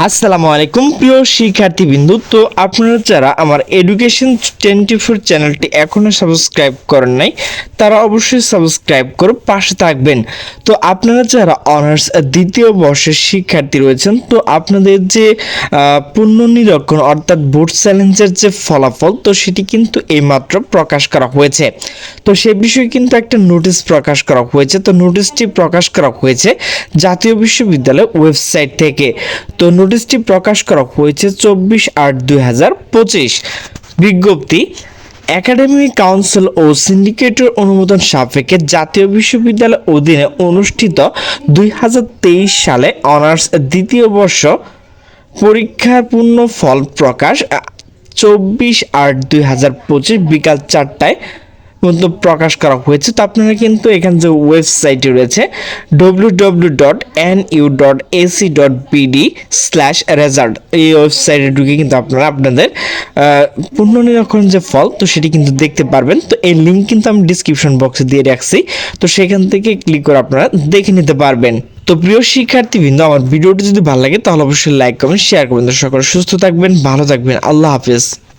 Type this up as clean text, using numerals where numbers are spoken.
আসসালামু আলাইকুম প্রিয় শিক্ষার্থীবৃন্দ। তো আপনারা যারা আমার এডুকেশন 24 চ্যানেলটি এখনো সাবস্ক্রাইব করেন নাই তারা অবশ্যই সাবস্ক্রাইব করে পাশে থাকবেন। তো আপনারা যারা অনার্স দ্বিতীয় বর্ষের শিক্ষার্থী রয়েছেন, তো আপনাদের যে পুনর্নিরীক্ষণ অর্থাৎ বোর্ড চ্যালেঞ্জের যে ফলাফল, তো সেটি কিন্তু এইমাত্র প্রকাশ করা হয়েছে। তো সে বিষয়ে কিন্তু একটা নোটিশ প্রকাশ করা হয়েছে। তো নোটিশটি প্রকাশ করা হয়েছে জাতীয় বিশ্ববিদ্যালয় ওয়েবসাইট থেকে। তো নোটিশটি প্রকাশ করা হয়েছে 24/8/2025। বিজ্ঞপ্তি: একাডেমিক কাউন্সিল ও সিন্ডিকেটের অনুমোদন সাপেক্ষে জাতীয় বিশ্ববিদ্যালয়ের অধীনে অনুষ্ঠিত 2023 সালে অনার্স দ্বিতীয় বর্ষ পরীক্ষার পূর্ণ ফল প্রকাশ 24/8/2025 বিকাল 4টায় মতো প্রকাশ করা হয়েছে। তো আপনারা কিন্তু এখানে যে ওয়েবসাইটটি রয়েছে www.nu.ac.bd/result, এই ওয়েবসাইটে ঢুকে কিন্তু আপনারা আপনাদের পুনর্নিরীক্ষণ যে ফল, তো সেটি কিন্তু দেখতে পারবেন। তো এই লিঙ্ক কিন্তু আমি ডিসক্রিপশন বক্সে দিয়ে রাখছি, তো সেখান থেকে ক্লিক করে আপনারা দেখে নিতে পারবেন। তো প্রিয় শিক্ষার্থীবৃন্দ, আমার ভিডিওটি যদি ভালো লাগে তাহলে অবশ্যই লাইক কমেন্ট শেয়ার করবেন। তো সকলে সুস্থ থাকবেন, ভালো থাকবেন, আল্লাহ হাফেজ।